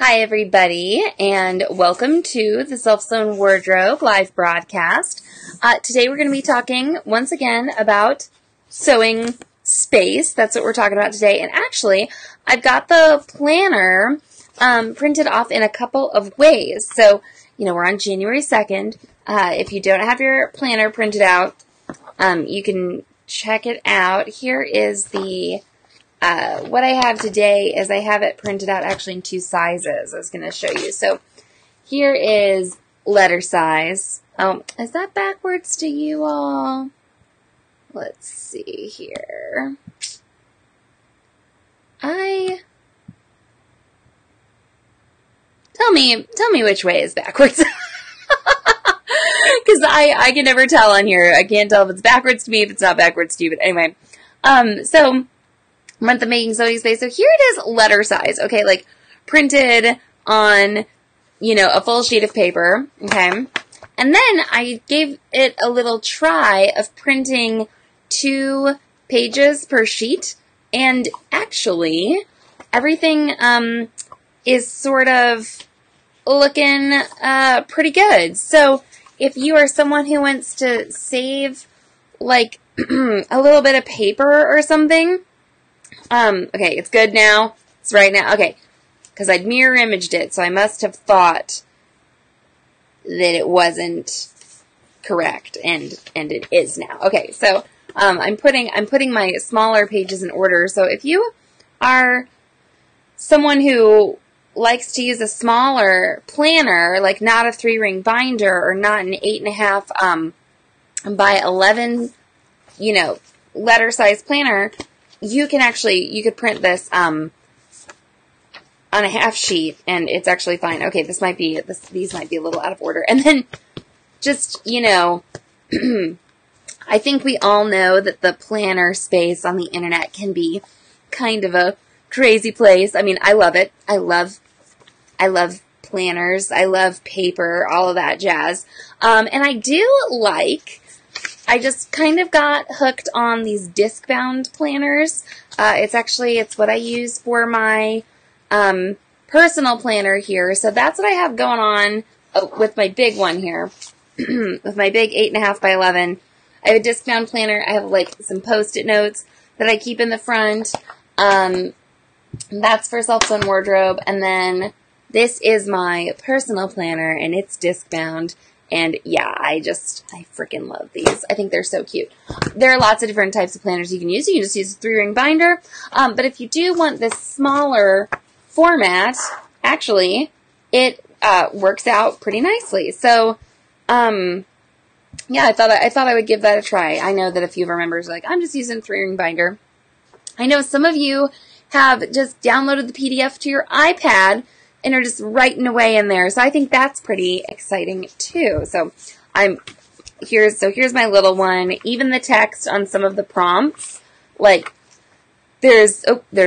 Hi, everybody, and welcome to the Self-Sewn Wardrobe live broadcast. Today we're going to be talking, once again, about sewing space. That's what we're talking about today. And actually, I've got the planner printed off in a couple of ways. So, we're on January 2nd. If you don't have your planner printed out, you can check it out. Here is the... what I have today is I have it printed out actually in two sizes. I was going to show you. So here is letter size. Oh, is that backwards to you all? Let's see here. Tell me which way is backwards. Because I can never tell on here. I can't tell if it's backwards to me, if it's not backwards to you. But anyway, so I'm at the Making Sewing Space. So here it is, letter size. Okay, like printed on, a full sheet of paper. Okay. And then I gave it a little try of printing 2 pages per sheet. And actually, everything is sort of looking pretty good. So if you are someone who wants to save like a little bit of paper or something, okay, it's good now. It's right now. Okay, because I'd mirror imaged it, so I must have thought that it wasn't correct, and it is now. Okay, so I'm putting my smaller pages in order. So if you are someone who likes to use a smaller planner, like not a 3-ring binder or not an 8.5 by 11, letter size planner, you could print this on a half sheet, and it's actually fine. Okay, these might be a little out of order. And then just, I think we all know that the planner space on the internet can be kind of a crazy place. I mean, I love it. I love planners. I love paper, all of that jazz. And I just kind of got hooked on these disc-bound planners. It's what I use for my personal planner here. So that's what I have going on with my big one here, with my big 8.5 by 11. I have a disc-bound planner. I have like some Post-it notes that I keep in the front. That's for Self-Sewn Wardrobe. And then this is my personal planner, and it's disc-bound. And yeah, I freaking love these. I think they're so cute. There are lots of different types of planners you can use. You can just use a 3-ring binder. But if you do want this smaller format, actually, it works out pretty nicely. So, yeah, I thought I would give that a try. I know that a few of our members are like, I'm just using a 3-ring binder. I know some of you have just downloaded the PDF to your iPad and are just writing away in there. So I think that's pretty exciting too. So here's my little one. Even the text on some of the prompts, like there's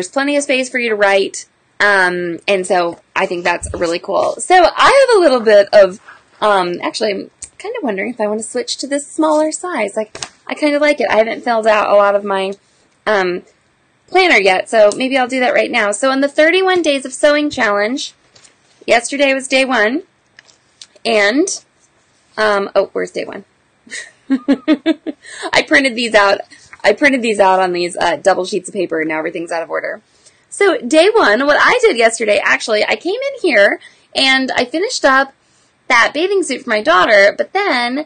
plenty of space for you to write. And so I think that's really cool. So I have a little bit of, actually I'm kind of wondering if I want to switch to this smaller size. Like I kind of like it. I haven't filled out a lot of my, planner yet. So maybe I'll do that right now. So in the 31 Days of Sewing Challenge, yesterday was day 1, and, where's day 1? I printed these out on these, double sheets of paper, and now everything's out of order. So, day 1, what I did yesterday, actually, I came in here, and I finished up that bathing suit for my daughter, but then,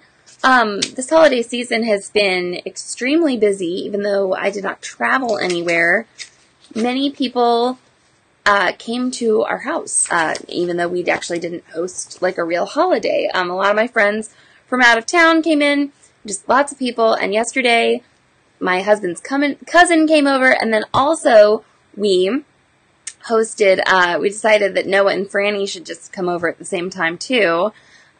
this holiday season has been extremely busy, even though I did not travel anywhere. Many people came to our house, even though we actually didn't host like a real holiday. A lot of my friends from out of town came in, just lots of people. And yesterday, my husband's cousin came over, and then also we hosted. We decided that Noah and Franny should just come over at the same time too,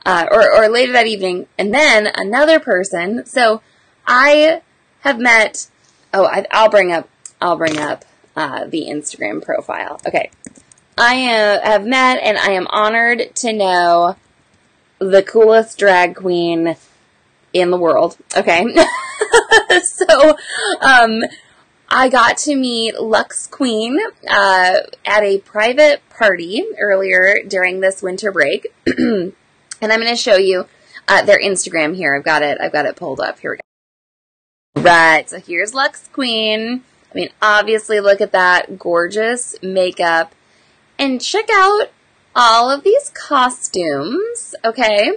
or later that evening, and then another person. So I have met. I'll bring up the Instagram profile. Okay. I have met, and I am honored to know the coolest drag queen in the world. Okay. So, I got to meet Lux Queen at a private party earlier during this winter break. And I'm going to show you their Instagram here. I've got it pulled up. Here we go. Right, so here's Lux Queen. I mean, obviously, look at that gorgeous makeup. And check out all of these costumes, okay?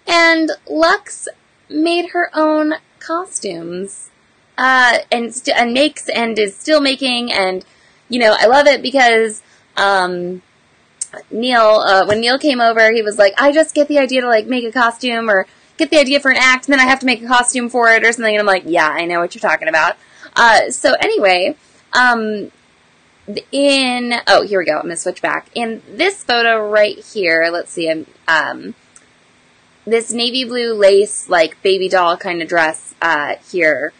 And Lux made her own costumes. And makes and is still making, and, you know, I love it because, Neil, when Neil came over, he was like, I just get the idea to, like, make a costume, or get the idea for an act, and then I have to make a costume for it, or something, and I'm like, yeah, I know what you're talking about. So anyway, oh, here we go, I'm gonna switch back. In this photo right here, let's see, this navy blue lace, like, baby doll kind of dress, here,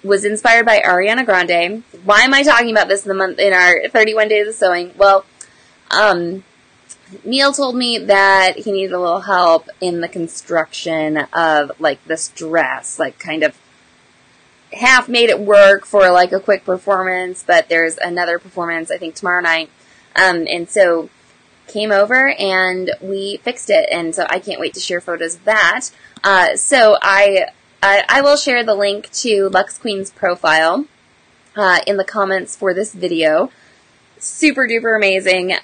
was inspired by Ariana Grande. Why am I talking about this in our 31 days of sewing? Well, Neil told me that he needed a little help in the construction of, like, this dress, like, kind of half made it work for, like, a quick performance, but there's another performance, I think, tomorrow night, and so came over and we fixed it, and so I can't wait to share photos of that. So I will share the link to Lux Queen's profile in the comments for this video. Super duper amazing.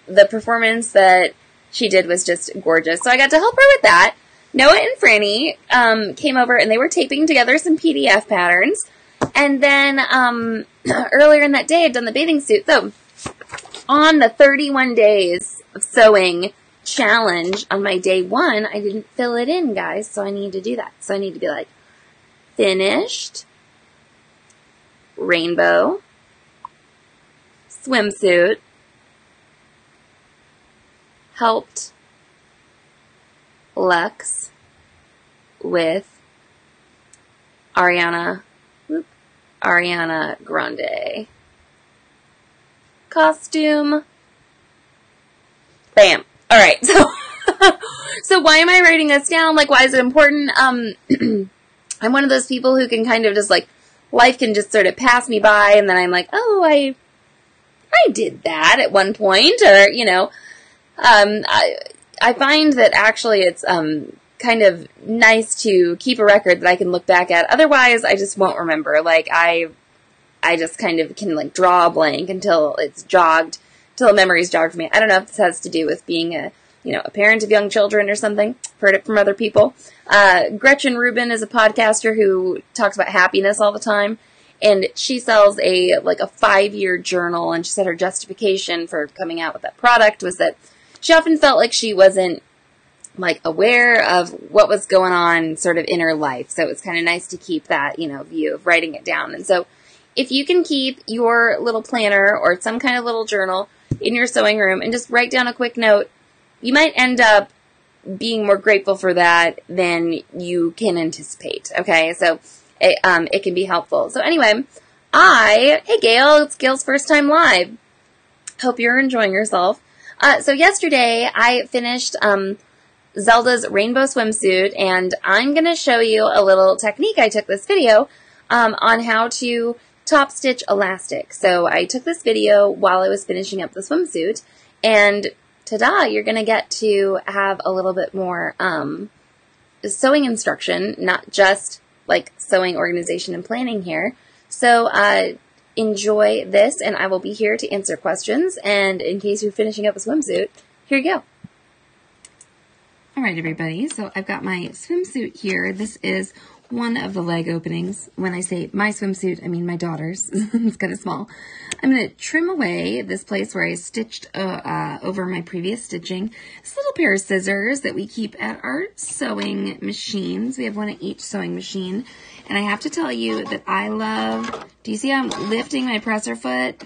The performance that she did was just gorgeous. So I got to help her with that. Noah and Franny came over and they were taping together some PDF patterns. And then earlier in that day, I'd done the bathing suit. So on the 31 days of sewing challenge on my day 1, I didn't fill it in, guys, so I need to do that. So I need to be like, finished, rainbow, swimsuit, helped Lux with Ariana Grande, costume, bam. All right, so why am I writing this down? Like, why is it important? I'm one of those people who can kind of just, like, life can just sort of pass me by, and then I'm like, oh, I did that at one point, or, you know, I find that actually it's kind of nice to keep a record that I can look back at. Otherwise, I just won't remember. Like, I just kind of can, like, draw a blank until it's jogged. Till a memory's jogged for me. I don't know if this has to do with being a parent of young children or something. Heard it from other people. Gretchen Rubin is a podcaster who talks about happiness all the time, and she sells a 5-year journal, and she said her justification for coming out with that product was that she often felt like she wasn't, like, aware of what was going on sort of in her life. So it's kind of nice to keep that, view of writing it down. And so if you can keep your little planner or some kind of little journal in your sewing room and just write down a quick note, you might end up being more grateful for that than you can anticipate, okay? So it can be helpful. So anyway, hey Gail, it's Gail's first time live. Hope you're enjoying yourself. So yesterday I finished Zelda's rainbow swimsuit, and I'm going to show you a little technique. I took this video on how to top stitch elastic. So I took this video while I was finishing up the swimsuit, and ta-da, you're going to get to have a little bit more sewing instruction, not just like sewing organization and planning here. So enjoy this, and I will be here to answer questions, and in case you're finishing up a swimsuit, here you go. All right, everybody, so I've got my swimsuit here. This is one of the leg openings. When I say my swimsuit, I mean my daughter's. It's kind of small. I'm going to trim away this place where I stitched over my previous stitching. This little pair of scissors that we keep at our sewing machines. We have one at each sewing machine. And I have to tell you that I love, do you see I'm lifting my presser foot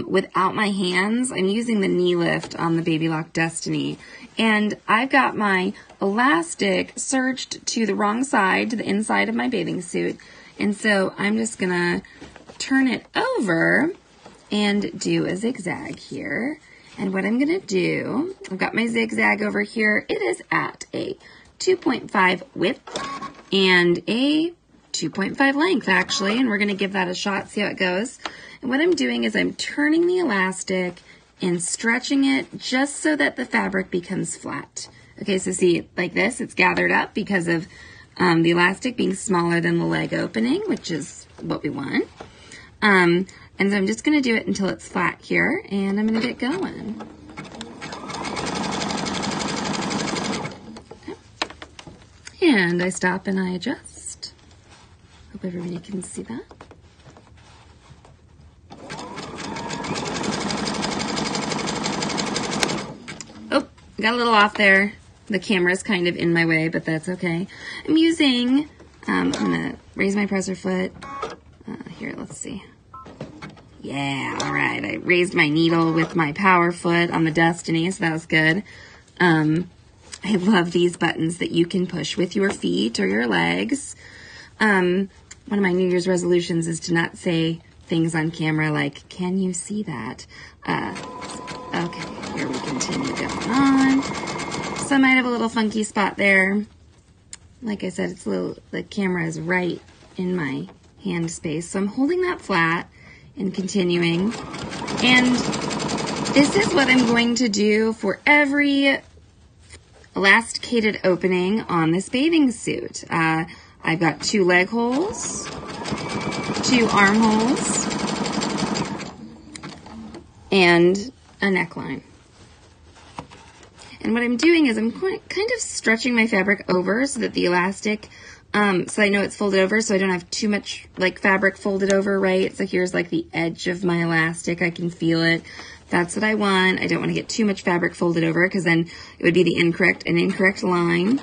without my hands? I'm using the knee lift on the Baby Lock Destiny. And I've got my elastic serged to the wrong side, to the inside of my bathing suit. And so I'm just going to turn it over and do a zigzag here. And what I'm going to do, I've got my zigzag over here. It is at a 2.5 width and a 2.5 length actually, and we're going to give that a shot, see how it goes. And what I'm doing is I'm turning the elastic and stretching it just so that the fabric becomes flat. Okay, so see, like this, it's gathered up because of the elastic being smaller than the leg opening, which is what we want. And so I'm just going to do it until it's flat here, and I'm going to get going. Okay. And I stop and I adjust. Hope everybody can see that. Oh, got a little off there. The camera's kind of in my way, but that's okay. I'm using, I'm going to raise my presser foot. Here, let's see. Yeah, all right. I raised my needle with my power foot on the Destiny, so that was good. I love these buttons that you can push with your feet or your legs. One of my New Year's resolutions is to not say things on camera like, can you see that? Okay, here we continue going on. So I might have a little funky spot there. Like I said, it's a little, the camera is right in my hand space. So I'm holding that flat and continuing. And this is what I'm going to do for every elasticated opening on this bathing suit. I've got 2 leg holes, 2 armholes, and a neckline. And what I'm doing is I'm kind of stretching my fabric over so that the elastic, so I know it's folded over so I don't have too much like fabric folded over, right? So here's like the edge of my elastic. I can feel it. That's what I want. I don't want to get too much fabric folded over because then it would be an incorrect line.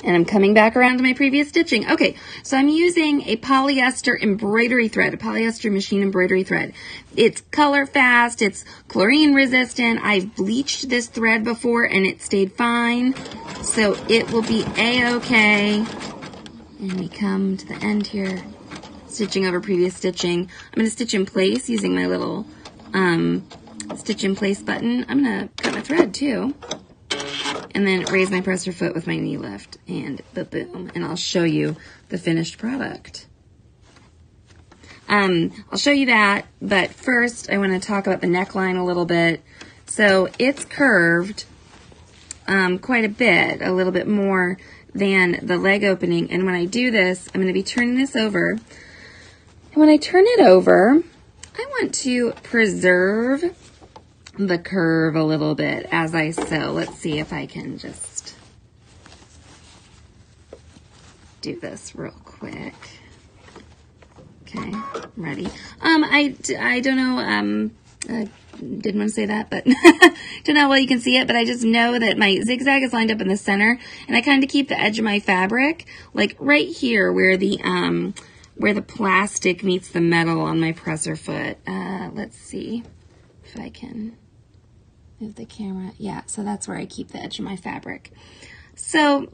And I'm coming back around to my previous stitching. Okay, so I'm using a polyester embroidery thread, a polyester machine embroidery thread. It's color fast, it's chlorine resistant. I've bleached this thread before and it stayed fine. So it will be a-okay. And we come to the end here, stitching over previous stitching. I'm gonna stitch in place using my little stitch in place button. I'm gonna cut my thread too. And then raise my presser foot with my knee lift, and boom, and I'll show you the finished product. I'll show you that, but first I want to talk about the neckline a little bit. So it's curved quite a bit, a little bit more than the leg opening, and when I do this, I'm going to be turning this over. And when I turn it over, I want to preserve the curve a little bit as I sew. Let's see if I can just do this real quick. Okay, I'm ready. I don't know, didn't want to say that, but don't know how well you can see it, but I just know that my zigzag is lined up in the center, and I kind of keep the edge of my fabric like right here where the plastic meets the metal on my presser foot. Let's see if I can move the camera. Yeah, so that's where I keep the edge of my fabric. So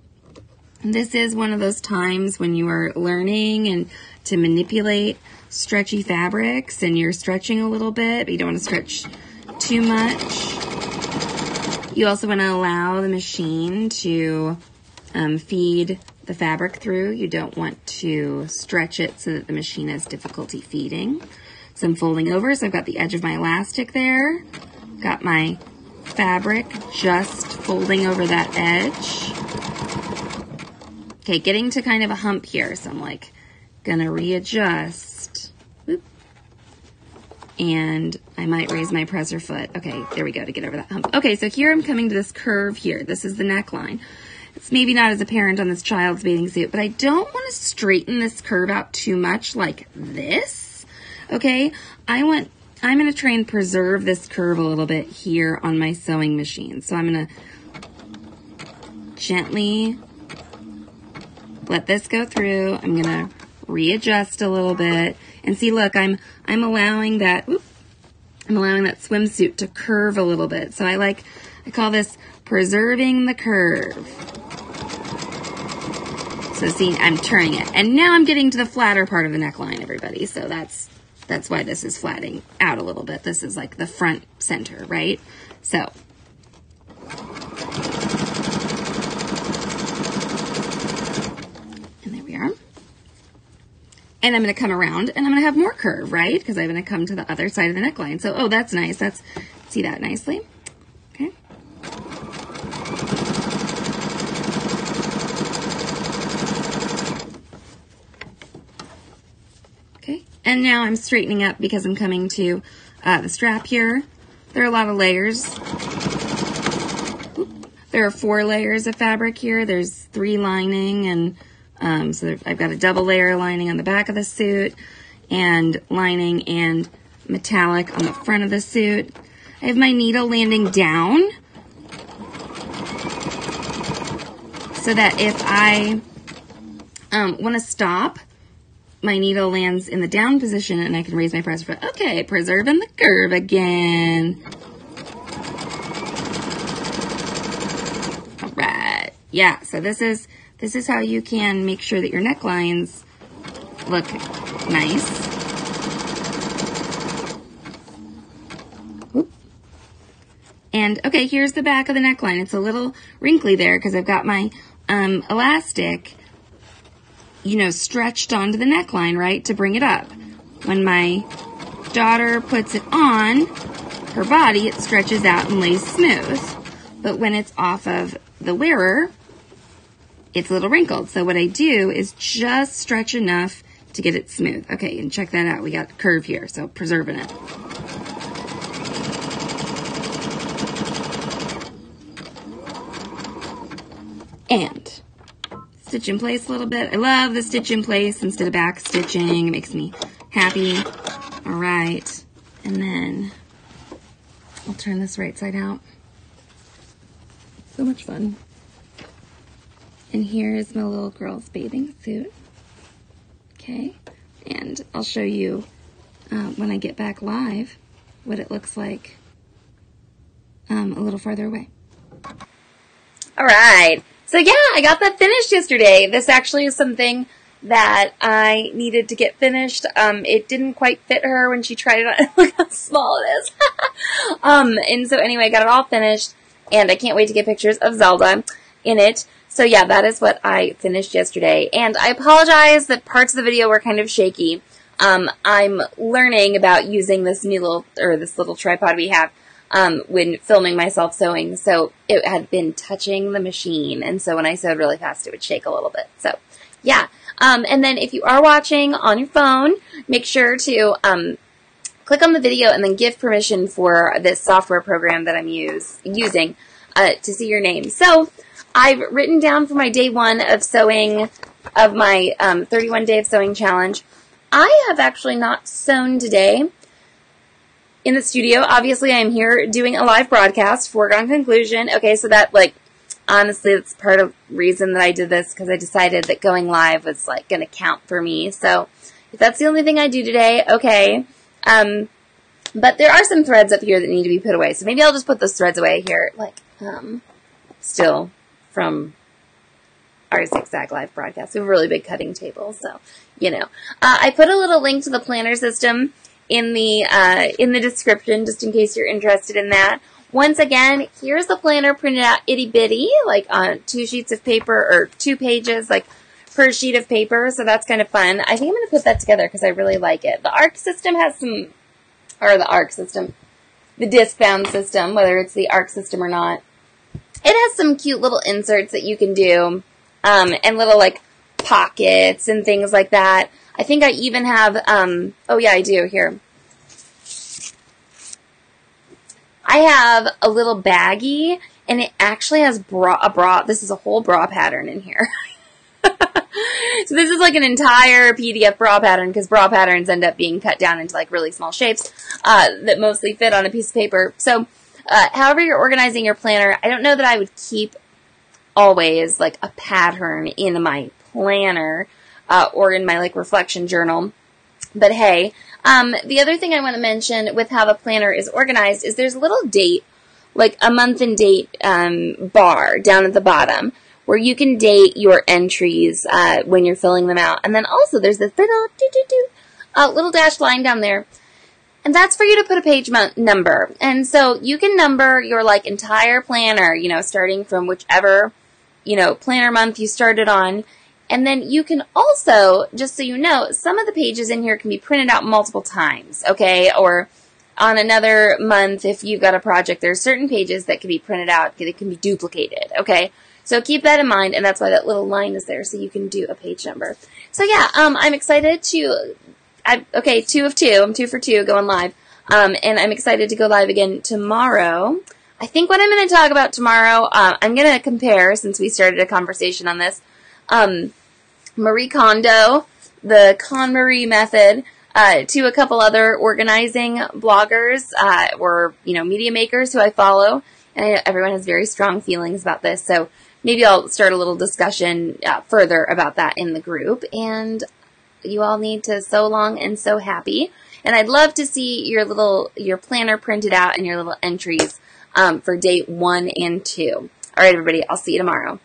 this is one of those times when you are learning and to manipulate stretchy fabrics, and you're stretching a little bit, but you don't want to stretch too much. You also want to allow the machine to feed the fabric through. You don't want to stretch it so that the machine has difficulty feeding. So I'm folding over, so I've got the edge of my elastic there. Got my fabric just folding over that edge. Okay, getting to kind of a hump here, so I'm like gonna readjust. Whoop. And I might raise my presser foot. Okay, there we go, to get over that hump. Okay, so here I'm coming to this curve here. This is the neckline. It's maybe not as apparent on this child's bathing suit, but I don't want to straighten this curve out too much like this. Okay, I'm going to try and preserve this curve a little bit here on my sewing machine. So I'm going to gently let this go through. I'm going to readjust a little bit. And see, look, I'm allowing that, I'm allowing that swimsuit to curve a little bit. So I call this preserving the curve. So see, I'm turning it. And now I'm getting to the flatter part of the neckline, everybody. So that's why this is flatting out a little bit. This is like the front center, right? So And I'm going to come around and I'm going to have more curve, right? Because I'm going to come to the other side of the neckline. So, oh, that's nice. See that nicely? Okay. Okay. And now I'm straightening up because I'm coming to the strap here. There are a lot of layers. There are 4 layers of fabric here. There's 3 lining, and so I've got a double layer lining on the back of the suit, and lining and metallic on the front of the suit. I have my needle landing down so that if I want to stop, my needle lands in the down position and I can raise my press foot. Okay, preserving the curve again. All right. Yeah, so this is how you can make sure that your necklines look nice. Whoop. And okay, here's the back of the neckline. It's a little wrinkly there because I've got my elastic, you know, stretched onto the neckline, right, to bring it up. When my daughter puts it on her body, it stretches out and lays smooth. But when it's off of the wearer, it's a little wrinkled. So what I do is just stretch enough to get it smooth. Okay, and check that out. We got curve here, so preserving it. And stitch in place a little bit. I love the stitch in place instead of back stitching. It makes me happy. All right. And then I'll turn this right side out. So much fun. And here's my little girl's bathing suit. Okay. And I'll show you when I get back live what it looks like a little farther away. All right. So yeah, I got that finished yesterday. This actually is something that I needed to get finished. It didn't quite fit her when she tried it on. Look how small it is. And so anyway, I got it all finished, and I can't wait to get pictures of Zelda in it. So yeah, that is what I finished yesterday. And I apologize that parts of the video were kind of shaky. I'm learning about using this this little tripod we have when filming myself sewing. So it had been touching the machine. And so when I sewed really fast, it would shake a little bit. So yeah. And then if you are watching on your phone, make sure to click on the video and then give permission for this software program that I'm using to see your name. So I've written down for my day 1 of sewing, of my 31 day of sewing challenge. I have actually not sewn today in the studio. Obviously, I'm here doing a live broadcast, foregone conclusion. Okay, so that, like, honestly, that's part of the reason that I did this, because I decided that going live was, like, going to count for me. So if that's the only thing I do today, okay. But there are some threads up here that need to be put away. So maybe I'll just put those threads away here, like, still from our Zigzag Live broadcast. We have a really big cutting table, so, you know. I put a little link to the planner system in the description, just in case you're interested in that. Once again, here's the planner printed out itty bitty, like on 2 sheets of paper, or 2 pages, like per sheet of paper, so that's kind of fun. I think I'm going to put that together because I really like it. The ARC system has some, or the disc-bound system, whether it's the ARC system or not, it has some cute little inserts that you can do, and little, like, pockets and things like that. I think I even have, oh yeah, I do, here. I have a little baggie, and it actually has a bra, this is a whole bra pattern in here. So this is like an entire PDF bra pattern, because bra patterns end up being cut down into, like, really small shapes, that mostly fit on a piece of paper. So, however you're organizing your planner, I don't know that I would keep always, like, a pattern in my planner, or in my, like, reflection journal. But hey, the other thing I want to mention with how the planner is organized is there's a little date, like a month and date, bar down at the bottom where you can date your entries, when you're filling them out. And then also there's this little dashed line down there. And that's for you to put a page number. And so you can number your, like, entire planner, you know, starting from whichever, you know, planner month you started on. And then you can also, just so you know, some of the pages in here can be printed out multiple times, okay? Or on another month, if you've got a project, there are certain pages that can be printed out, that can be duplicated, okay? So keep that in mind, and that's why that little line is there, so you can do a page number. So yeah, I'm excited to, okay, 2 of 2, I'm 2 for 2 going live, and I'm excited to go live again tomorrow. I think what I'm going to talk about tomorrow, I'm going to compare, since we started a conversation on this, Marie Kondo, the KonMari method, to a couple other organizing bloggers, or, media makers who I follow, and everyone has very strong feelings about this, so maybe I'll start a little discussion further about that in the group, and you all need to so long and so happy, and I'd love to see your planner printed out and your little entries for day 1 and 2. All right, everybody, I'll see you tomorrow.